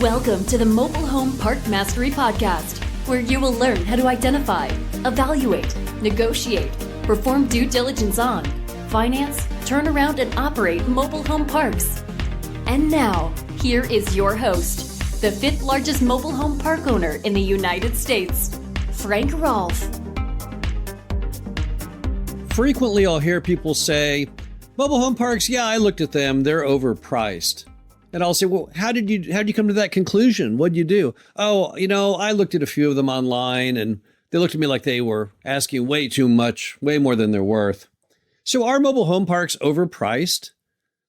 Welcome to the Mobile Home Park Mastery Podcast, where you will learn how to identify, evaluate, negotiate, perform due diligence on, finance, turn around, and operate mobile home parks. And now, here is your host, the fifth largest mobile home park owner in the United States, Frank Rolfe. Frequently, I'll hear people say, mobile home parks, yeah, I looked at them, they're overpriced. And I'll say, well, how did you come to that conclusion? What'd you do? Oh, I looked at a few of them online and they looked at me like they were asking way too much, way more than they're worth. So are mobile home parks overpriced?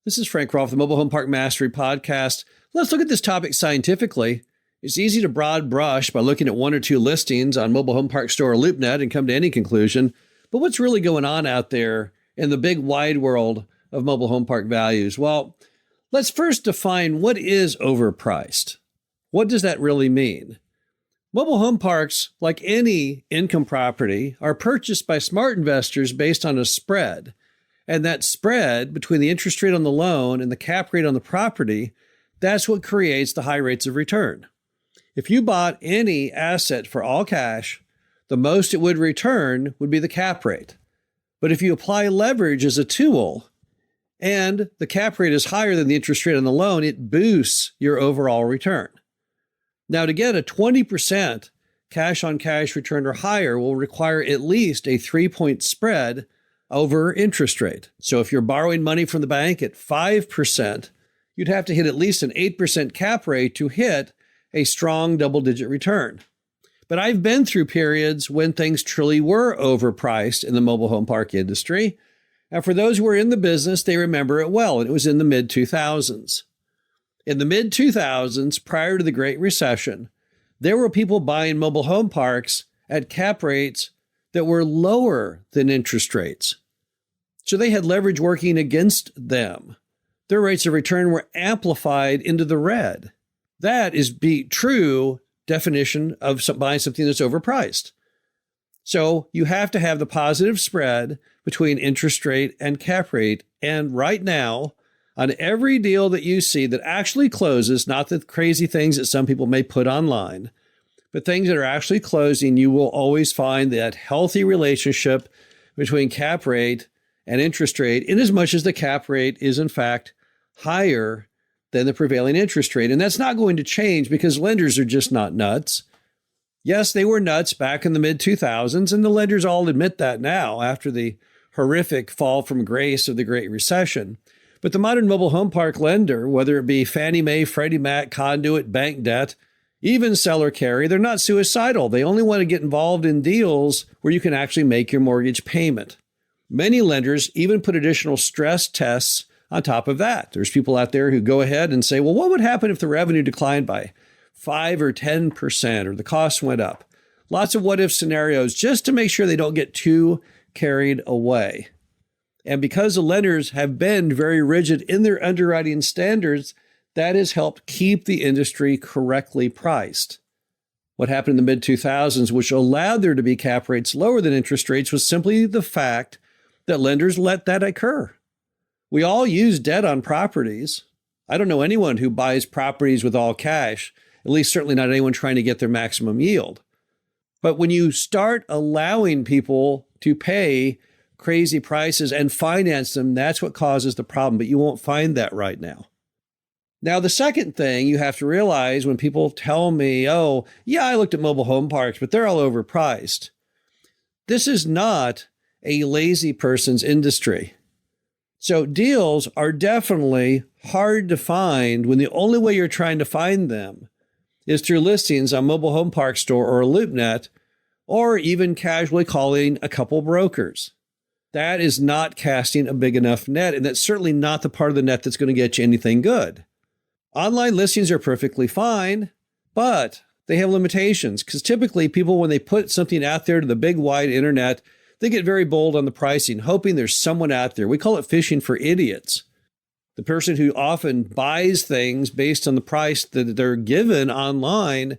This is Frank Rolfe, the Mobile Home Park Mastery Podcast. Let's look at this topic scientifically. It's easy to broad brush by looking at one or two listings on Mobilehomeparkstore or Loopnet and come to any conclusion. But what's really going on out there in the big wide world of mobile home park values? Well, let's first define what is overpriced. What does that really mean? Mobile home parks, like any income property, are purchased by smart investors based on a spread. And that spread between the interest rate on the loan and the cap rate on the property, that's what creates the high rates of return. If you bought any asset for all cash, the most it would return would be the cap rate. But if you apply leverage as a tool, and the cap rate is higher than the interest rate on the loan, it boosts your overall return. Now, to get a 20% cash-on-cash return or higher will require at least a 3-point spread over interest rate. So if you're borrowing money from the bank at 5%, you'd have to hit at least an 8% cap rate to hit a strong double-digit return. But I've been through periods when things truly were overpriced in the mobile home park industry. And for those who were in the business, they remember it well. And it was in the mid-2000s. In the mid-2000s, prior to the Great Recession, there were people buying mobile home parks at cap rates that were lower than interest rates. So they had leverage working against them. Their rates of return were amplified into the red. That is the true definition of buying something that's overpriced. So you have to have the positive spread between interest rate and cap rate. And right now, on every deal that you see that actually closes, not the crazy things that some people may put online, but things that are actually closing, you will always find that healthy relationship between cap rate and interest rate, in as much as the cap rate is in fact higher than the prevailing interest rate. And that's not going to change because lenders are just not nuts. Yes, they were nuts back in the mid-2000s, and the lenders all admit that now after the horrific fall from grace of the Great Recession. But the modern mobile home park lender, whether it be Fannie Mae, Freddie Mac, conduit, bank debt, even seller carry, they're not suicidal. They only want to get involved in deals where you can actually make your mortgage payment. Many lenders even put additional stress tests on top of that. There's people out there who go ahead and say, well, what would happen if the revenue declined by 5 or 10%, or the cost went up? Lots of what-if scenarios just to make sure they don't get too carried away. And because the lenders have been very rigid in their underwriting standards, that has helped keep the industry correctly priced. What happened in the mid-2000s, which allowed there to be cap rates lower than interest rates, was simply the fact that lenders let that occur. We all use debt on properties. I don't know anyone who buys properties with all cash, at least certainly not anyone trying to get their maximum yield. But when you start allowing people to pay crazy prices and finance them, that's what causes the problem. But you won't find that right now. Now, the second thing you have to realize when people tell me, oh, yeah, I looked at mobile home parks, but they're all overpriced. This is not a lazy person's industry. So deals are definitely hard to find when the only way you're trying to find them is through listings on Mobilehomeparkstore or Loopnet, or even casually calling a couple brokers. That is not casting a big enough net, and that's certainly not the part of the net that's going to get you anything good. Online listings are perfectly fine, but they have limitations because typically people, when they put something out there to the big wide internet, they get very bold on the pricing, hoping there's someone out there. We call it fishing for idiots. The person who often buys things based on the price that they're given online,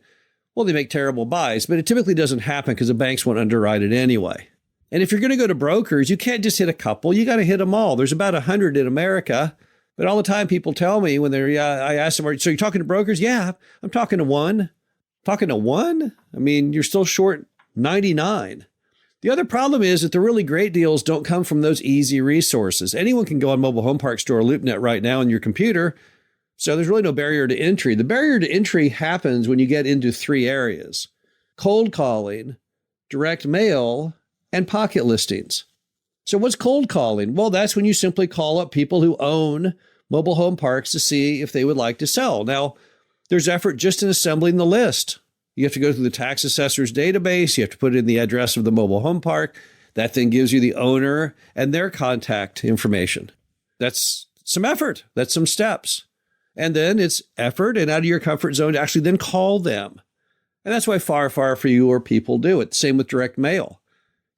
well, they make terrible buys, but it typically doesn't happen because the banks won't underwrite it anyway. And if you're going to go to brokers, you can't just hit a couple. You got to hit them all. There's about 100 in America. But all the time people tell me when I ask them, so you're talking to brokers? Yeah, I'm talking to one. Talking to one? I mean, you're still short 99. The other problem is that the really great deals don't come from those easy resources. Anyone can go on Mobilehomeparkstore or Loopnet right now on your computer. So there's really no barrier to entry. The barrier to entry happens when you get into three areas: cold calling, direct mail, and pocket listings. So what's cold calling? Well, that's when you simply call up people who own mobile home parks to see if they would like to sell. Now, there's effort just in assembling the list. You have to go through the tax assessor's database. You have to put in the address of the mobile home park. That then gives you the owner and their contact information. That's some effort. That's some steps. And then it's effort and out of your comfort zone to actually then call them. And that's why far fewer people do it. Same with direct mail.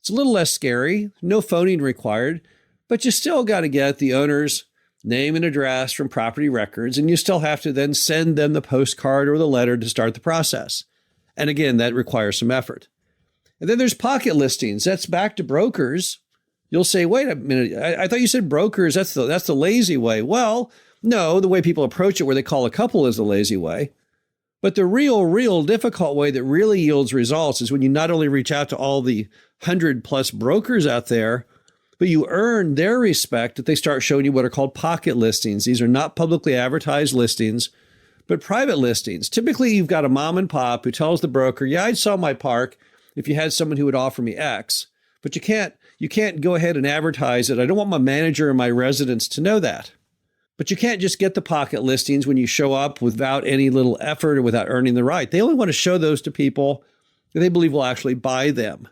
It's a little less scary, no phoning required, but you still got to get the owner's name and address from property records, and you still have to then send them the postcard or the letter to start the process. And again, that requires some effort. And then there's pocket listings. That's back to brokers. You'll say, wait a minute, I thought you said brokers. That's the lazy way. Well, no, the way people approach it where they call a couple is the lazy way. But the real difficult way that really yields results is when you not only reach out to all the 100+ brokers out there, but you earn their respect that they start showing you what are called pocket listings. These are not publicly advertised listings, but private listings. Typically, you've got a mom and pop who tells the broker, yeah, I'd sell my park if you had someone who would offer me X, but you can't go ahead and advertise it. I don't want my manager and my residents to know that. But you can't just get the pocket listings when you show up without any little effort or without earning the right. They only want to show those to people that they believe will actually buy them.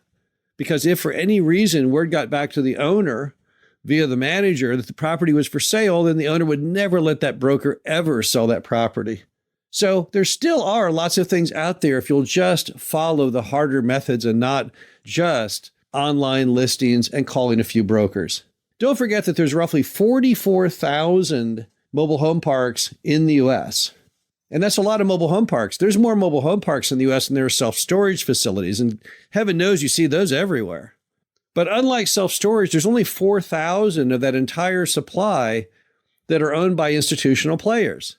Because if for any reason word got back to the owner via the manager that the property was for sale, then the owner would never let that broker ever sell that property. So there still are lots of things out there if you'll just follow the harder methods and not just online listings and calling a few brokers. Don't forget that there's roughly 44,000 mobile home parks in the U.S. And that's a lot of mobile home parks. There's more mobile home parks in the U.S. than there are self-storage facilities. And heaven knows you see those everywhere. But unlike self-storage, there's only 4,000 of that entire supply that are owned by institutional players.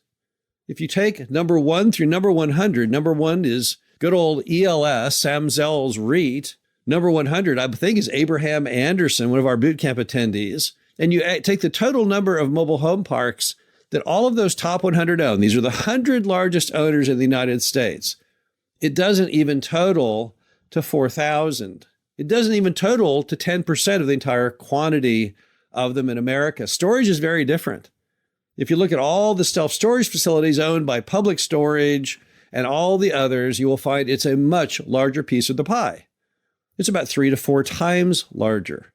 If you take number 1 through number 100, number 1 is good old ELS, Sam Zell's REIT. Number 100, I think, is Abraham Anderson, one of our boot camp attendees. And you take the total number of mobile home parks that all of those top 100 own. These are the 100 largest owners in the United States. It doesn't even total to 4,000. It doesn't even total to 10% of the entire quantity of them in America. Storage is very different. If you look at all the self-storage facilities owned by Public Storage and all the others, you will find it's a much larger piece of the pie. It's about 3 to 4 times larger.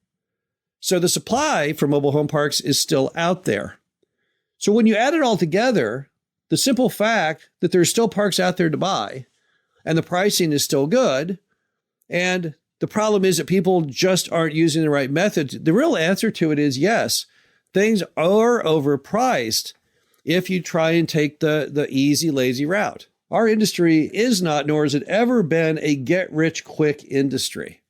So the supply for mobile home parks is still out there. So when you add it all together, the simple fact that there's still parks out there to buy and the pricing is still good, and the problem is that people just aren't using the right method. The real answer to it is yes, things are overpriced if you try and take the easy, lazy route. Our industry is not, nor has it ever been, a get-rich-quick industry.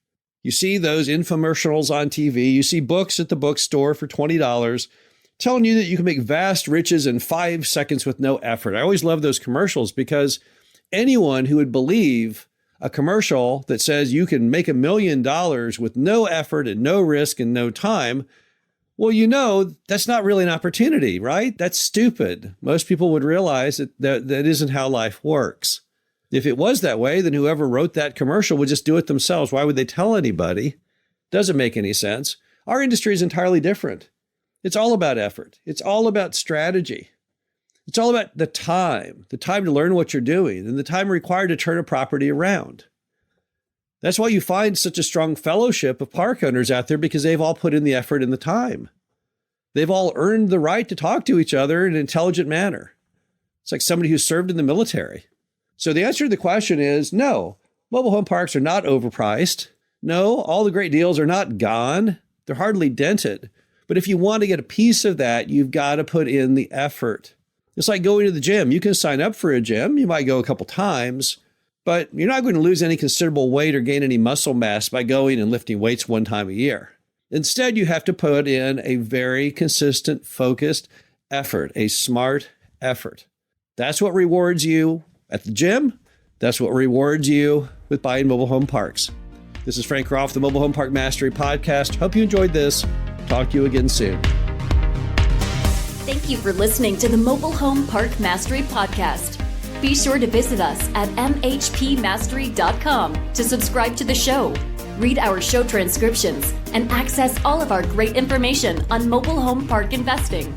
You see those infomercials on TV. You see books at the bookstore for $20 telling you that you can make vast riches in 5 seconds with no effort. I always love those commercials because anyone who would believe a commercial that says you can make $1 million with no effort and no risk and no time, well, you know, that's not really an opportunity, right? That's stupid. Most people would realize that isn't how life works. If it was that way, then whoever wrote that commercial would just do it themselves. Why would they tell anybody? Doesn't make any sense. Our industry is entirely different. It's all about effort. It's all about strategy. It's all about the time to learn what you're doing and the time required to turn a property around. That's why you find such a strong fellowship of park owners out there, because they've all put in the effort and the time. They've all earned the right to talk to each other in an intelligent manner. It's like somebody who served in the military. So the answer to the question is no, mobile home parks are not overpriced. No, all the great deals are not gone. They're hardly dented. But if you want to get a piece of that, you've got to put in the effort. It's like going to the gym. You can sign up for a gym. You might go a couple times, but you're not going to lose any considerable weight or gain any muscle mass by going and lifting weights one time a year. Instead, you have to put in a very consistent, focused effort, a smart effort. That's what rewards you at the gym. That's what rewards you with buying mobile home parks. This is Frank Roth, the Mobile Home Park Mastery Podcast. Hope you enjoyed this. Talk to you again soon. Thank you for listening to the Mobile Home Park Mastery Podcast. Be sure to visit us at mhpmastery.com to subscribe to the show, read our show transcriptions, and access all of our great information on mobile home park investing.